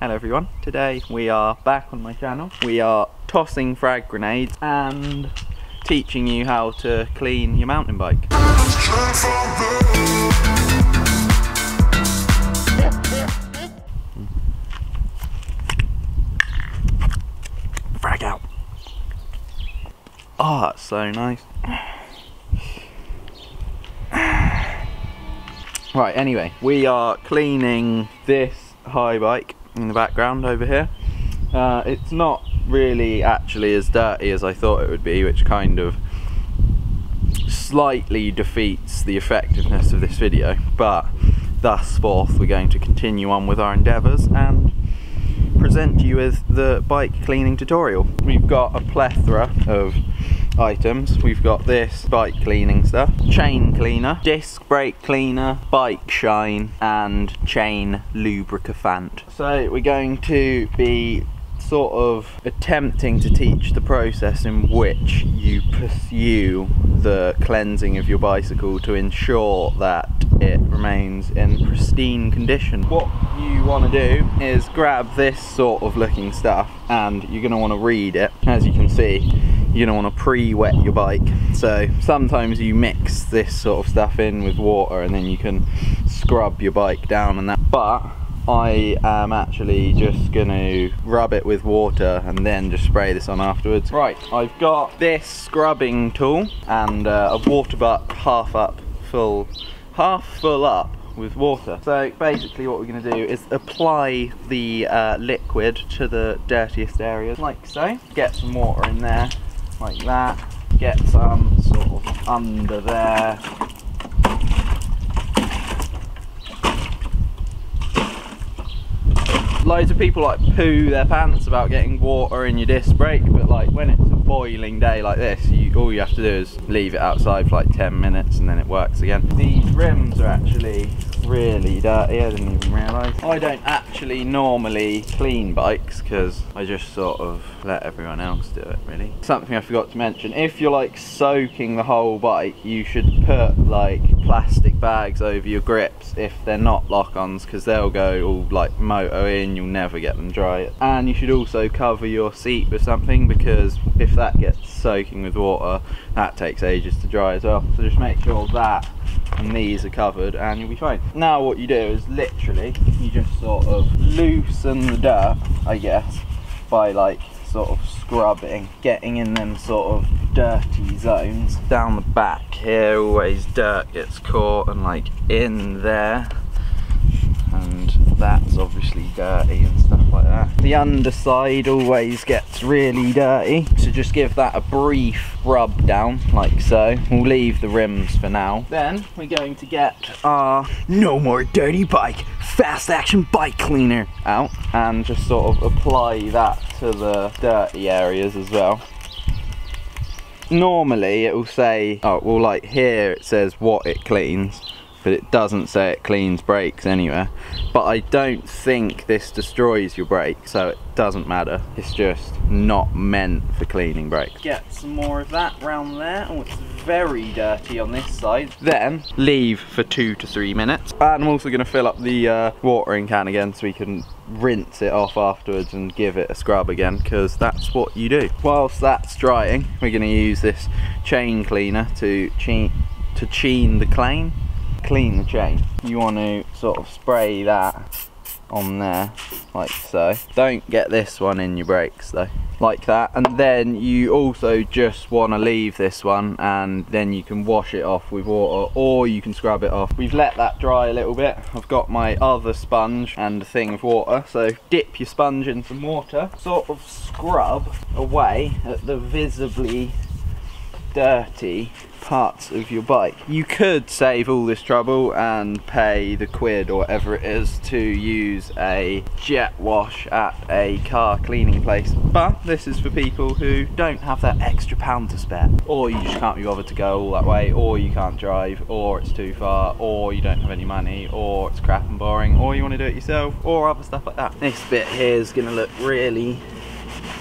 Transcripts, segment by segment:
Hello everyone, today we are back on my channel. We are tossing frag grenades and teaching you how to clean your mountain bike. Frag out. Oh, that's so nice. Right, anyway, we are cleaning this Haibike in the background over here. It's not really actually as dirty as I thought it would be, which kind of slightly defeats the effectiveness of this video, but thus forth we're going to continue on with our endeavours and present you with the bike cleaning tutorial. We've got a plethora of items. We've got this bike cleaning stuff, chain cleaner, disc brake cleaner, bike shine, and chain lubricant. So we're going to be sort of attempting to teach the process in which you pursue the cleansing of your bicycle to ensure that it remains in pristine condition. What you want to do is grab this sort of looking stuff and you're going to want to read it. As you can see, you're going to want to pre-wet your bike. So sometimes you mix this sort of stuff in with water and then you can scrub your bike down and that, but I am actually just going to rub it with water and then just spray this on afterwards. Right, I've got this scrubbing tool and a water butt half full up with water. So basically what we're going to do is apply the liquid to the dirtiest areas, like so. Get some water in there, like that. Get some sort of under there. Loads of people like poo their pants about getting water in your disc brake, but like when it's a boiling day like this, all you have to do is leave it outside for like 10 minutes and then it works again. These rims are actually really dirty, I didn't even realise. I don't actually normally clean bikes because I just sort of let everyone else do it, really. Something I forgot to mention, if you're like soaking the whole bike, you should put like plastic bags over your grips if they're not lock-ons, because they'll go all like moto in, you'll never get them dry. And you should also cover your seat with something, because if that gets soaking with water, that takes ages to dry as well. So just make sure that and these are covered and you'll be fine. Now what you do is literally you just sort of loosen the dirt, I guess, by like sort of scrubbing, getting in them sort of dirty zones. Down the back here always dirt gets caught and like in there, and that's obviously dirty and stuff like that. The underside always gets really dirty, so just give that a brief rub down like so. We'll leave the rims for now. Then we're going to get our No More Dirty Bike Fast Action Bike Cleaner out and just sort of apply that to the dirty areas as well. Normally it will say, oh well, like here it says what it cleans, but it doesn't say it cleans brakes anywhere. But I don't think this destroys your brake, so it doesn't matter. It's just not meant for cleaning brakes. Get some more of that round there. Oh, it's very dirty on this side. Then leave for 2 to 3 minutes. And I'm also going to fill up the watering can again so we can rinse it off afterwards and give it a scrub again, because that's what you do. Whilst that's drying, we're going to use this chain cleaner to clean the chain. You want to sort of spray that on there like so. Don't get this one in your brakes though, like that. And then you also just want to leave this one and then you can wash it off with water, or you can scrub it off. We've let that dry a little bit. I've got my other sponge and a thing of water, so dip your sponge in some water, sort of scrub away at the visibly dirty parts of your bike. You could save all this trouble and pay the quid or whatever it is to use a jet wash at a car cleaning place, but this is for people who don't have that extra pound to spare, or you just can't be bothered to go all that way, or you can't drive, or it's too far, or you don't have any money, or it's crap and boring, or you want to do it yourself, or other stuff like that. This bit here is going to look really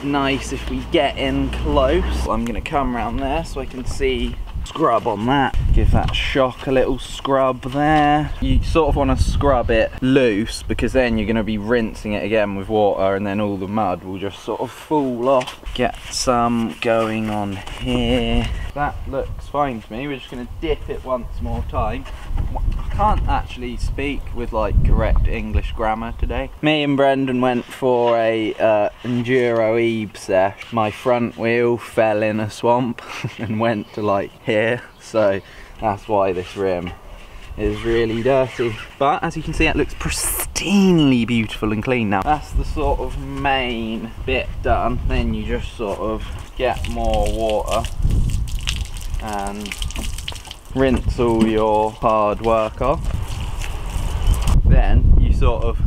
nice if we get in close. I'm going to come around there so I can see scrub on that, give that shock a little scrub there. You sort of want to scrub it loose because then you're going to be rinsing it again with water and then all the mud will just sort of fall off. Get some going on here. That looks fine to me. We're just going to dip it once more time. I can't actually speak with like correct English grammar today. Me and Brendan went for a enduro ebe sesh. My front wheel fell in a swamp and went to like here, so that's why this rim is really dirty. But as you can see, it looks pristinely beautiful and clean now. That's the sort of main bit done. Then you just sort of get more water and rinse all your hard work off. Then you sort of,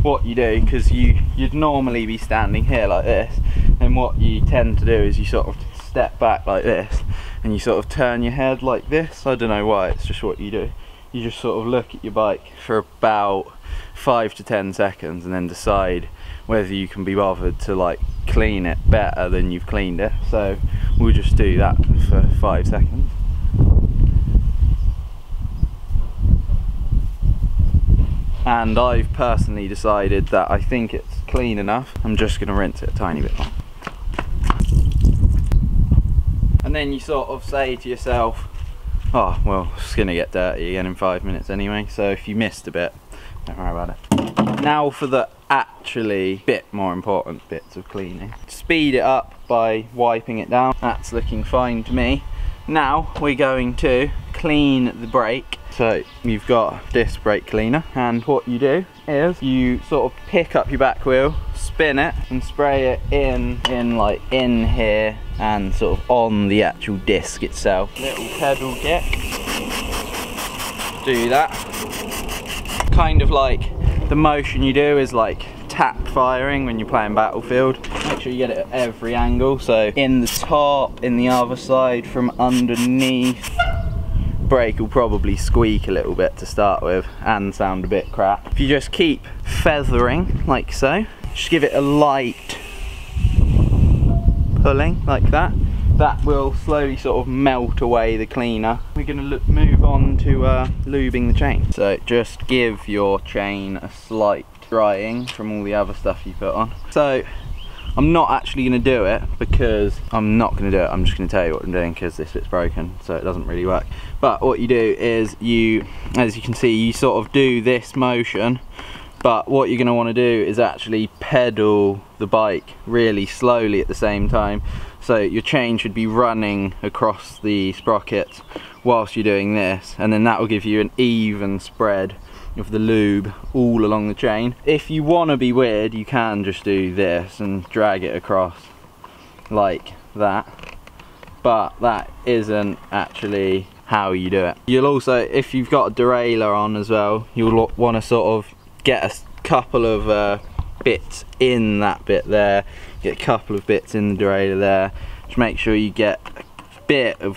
what you do, because you'd normally be standing here like this, and what you tend to do is you sort of step back like this and you sort of turn your head like this. I don't know why, it's just what you do. You just sort of look at your bike for about 5 to 10 seconds and then decide whether you can be bothered to like clean it better than you've cleaned it. So we'll just do that for 5 seconds. And I've personally decided that I think it's clean enough. I'm just going to rinse it a tiny bit more. And then you sort of say to yourself, oh well, it's going to get dirty again in 5 minutes anyway, so if you missed a bit, don't worry about it. Now for the actually bit more important bits of cleaning. Speed it up by wiping it down. That's looking fine to me. Now we're going to clean the brake. So you've got disc brake cleaner, and what you do is you sort of pick up your back wheel, spin it and spray it in here and sort of on the actual disc itself. Little pedal kick. Do that. Kind of like the motion you do is like tap firing when you're playing Battlefield. Make sure you get it at every angle, so in the top, in the other side, from underneath. Brake will probably squeak a little bit to start with and sound a bit crap. If you just keep feathering like so, just give it a light pulling like that, that will slowly sort of melt away the cleaner. We're going to move on to lubing the chain. So just give your chain a slight drying from all the other stuff you put on. So I'm not actually going to do it because I'm not going to do it. I'm just going to tell you what I'm doing because this bit's broken, so it doesn't really work. But what you do is you, as you can see, you sort of do this motion, but what you're going to want to do is actually pedal the bike really slowly at the same time. So your chain should be running across the sprockets whilst you're doing this, and then that will give you an even spread of the lube all along the chain. If you want to be weird, you can just do this and drag it across like that, but that isn't actually how you do it. You'll also, if you've got a derailleur on as well, you'll want to sort of get a couple of bits in that bit there, get a couple of bits in the derailleur there. Just make sure you get a bit of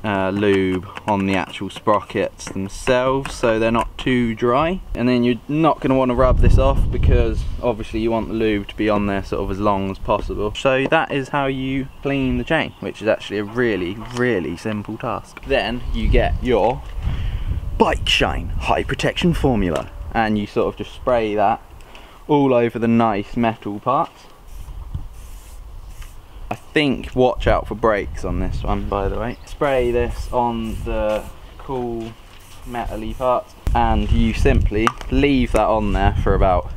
lube on the actual sprockets themselves so they're not too dry, and then you're not going to want to rub this off because obviously you want the lube to be on there sort of as long as possible. So that is how you clean the chain, which is actually a really simple task. Then you get your Bike Shine High Protection Formula and you sort of just spray that all over the nice metal parts. I think watch out for brakes on this one, by the way. Spray this on the cool metally parts and you simply leave that on there for about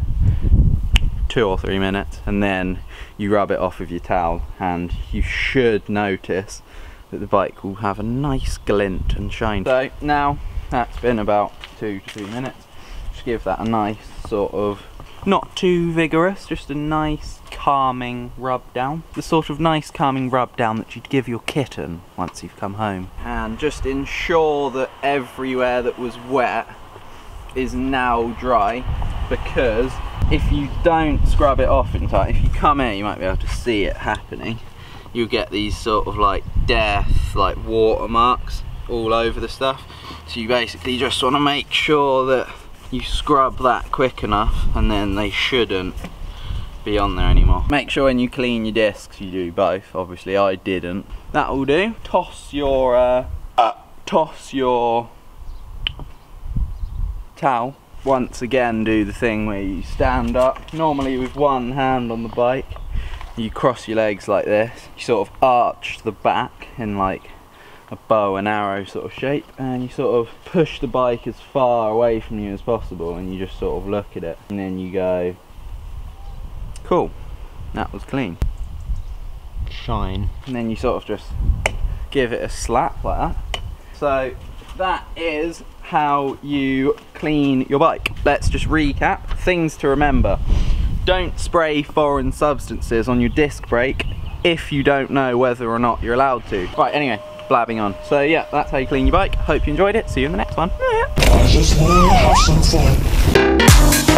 2 or 3 minutes, and then you rub it off with your towel and you should notice that the bike will have a nice glint and shine. So now that's been about 2 to 3 minutes. Just give that a nice sort of, not too vigorous, just a nice calming rub down. The sort of nice calming rub down that you'd give your kitten once you've come home. And just ensure that everywhere that was wet is now dry, because if you don't scrub it off in time, if you come here you might be able to see it happening. You'll get these sort of like death, like watermarks all over the stuff. So you basically just want to make sure that you scrub that quick enough, and then they shouldn't be on there anymore. Make sure when you clean your discs you do both. Obviously I didn't. That'll do. Toss your toss your towel. Once again, do the thing where you stand up, normally with one hand on the bike. You cross your legs like this. You sort of arch the back in like a bow and arrow sort of shape, and you sort of push the bike as far away from you as possible, and you just sort of look at it, and then you go, cool, that was clean. Shine. And then you sort of just give it a slap like that. So that is how you clean your bike. Let's just recap things to remember. Don't spray foreign substances on your disc brake if you don't know whether or not you're allowed to. Right, anyway, blabbing on. So yeah, that's how you clean your bike. Hope you enjoyed it. See you in the next one. I just wanna have some fun.